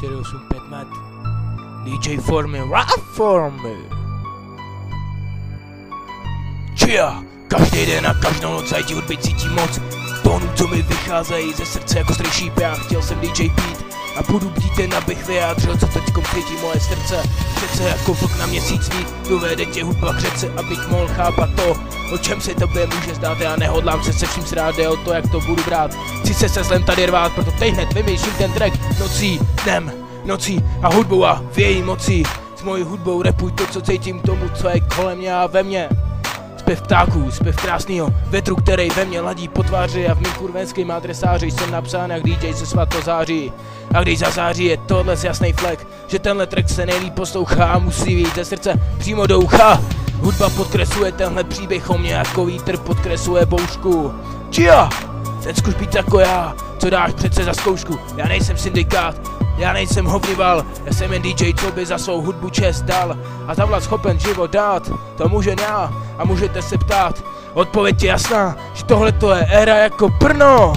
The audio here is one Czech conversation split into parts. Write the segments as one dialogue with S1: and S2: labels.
S1: 485 met. DJ Formy, rap Formy. Chia! Každý den a každou noc zajdi hudby cítím moc. Tónů, co mi vycházejí ze srdce jako strý šíp. Já chtěl jsem DJ Pete a budu bdít jen, abych vyjádřil, co teďkom cítí moje srdce. Přece jako vlk na měsíc svít, dovede tě hudba k řece, abych mohl chápat to, o čem se tobě může zdát. Já nehodlám se vším srát, jde o to, jak to budu brát. Chci se zlem tady rvát, proto teď hned vymýšlím ten track. Nocí, dnem, nocí a hudbou a v její moci. S mojí hudbou repuj to, co cítím tomu, co je kolem mě a ve mně. Zpěv ptáků, zpěv krásnýho větru, který ve mně ladí po tváři a v mým kurvenským adresáři jsem napsán jak DJ ze svatozáří. A když zazáří je tohle jasný flek, že tenhle track se nejlíp poslouchá a musí vyjít ze srdce přímo do ucha. Hudba podkresluje tenhle příběh o mě jako vítr podkresluje boušku. Chia! Ten zkuš být jako já, co dáš přece za zkoušku. Já nejsem syndikát, já nejsem hovnival, já jsem jen DJ, co by za svou hudbu čest dal a za vlast schopen život dát, to může já a můžete se ptát. Odpověď je jasná, že tohle to je éra jako Brno.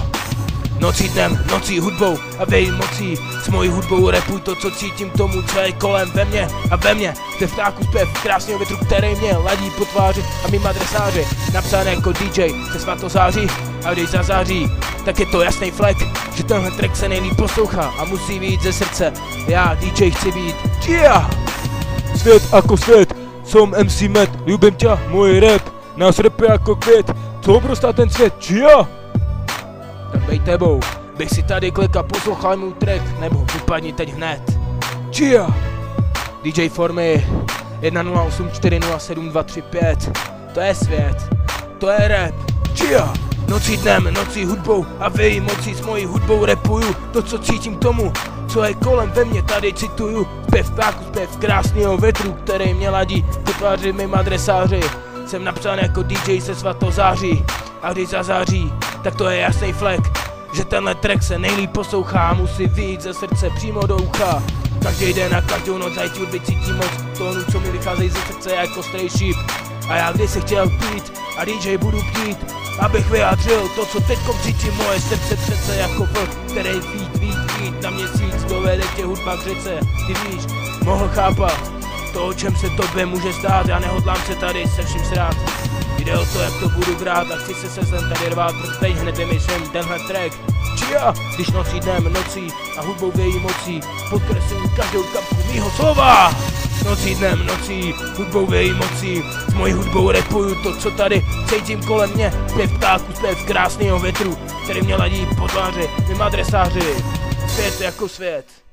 S1: Nocí dnem, nocí hudbou a v její mocí. S mojí hudbou repuj to, co cítím tomu, co je kolem ve mně a ve mně. Zpěv ptáků, zpěv krásného větru, který mě ladí po tváři a mým adresáři. Napsán jako DJ se svatozáří a když zazáří, tak je to jasný flek, že tenhle track se nejlíp poslouchá a musí vyjít ze srdce. Já DJ chci být. Yeah! Svět jako svět, som MC Met, ljubím tě, můj rap, nás rap jako květ, co obrostá ten svět, yeah! Tak bej tebou, bych si tady klik a poslouchal můj track, nebo vypadni teď hned. Chia! DJ Formy 1084072235. To je svět, to je rap. Chia! Nocí dnem, nocí hudbou a v její moci s mojí hudbou repuju to, co cítím tomu, co je kolem ve mně, tady cituju. Zpěv ptáků, zpěv krásného větru, který mě ladí po tváři mým adresáři. Jsem napsán jako DJ se svatozáří a když zazáří, tak to je jasný flek, že tenhle track se nejlíp poslouchá a musí vyjít ze srdce přímo do ucha. Každý den a každou noc zajdi hudby cítím moc tónů, co mi vycházejí ze srdce jako strý šíp. A já když se chtěl pít a DJ budu pít, abych vyjádřil to, co teďkom cítím moje srdce přece jako vlk, který vít na měsíc, dovede tě hudba k řece. Ty víš, mohl chápat to, o čem se tobě může stát. Já nehodlám se tady se vším srát, jde o to, jak to budu brát a chci se zlem tady rvát, protože teď hned vymyslím tenhle track. Chia! Když nocí dnem, nocí a hudbou v její mocí podkresluju každou kapku mýho slova. Nocí dnem, nocí, hudbou v její mocí, s mojí hudbou repuju to, co tady cítím kolem mě. Zpěv ptáků, zpěv krásného větru, který mě ladí po tváři mým adresáři. Svět jako svět.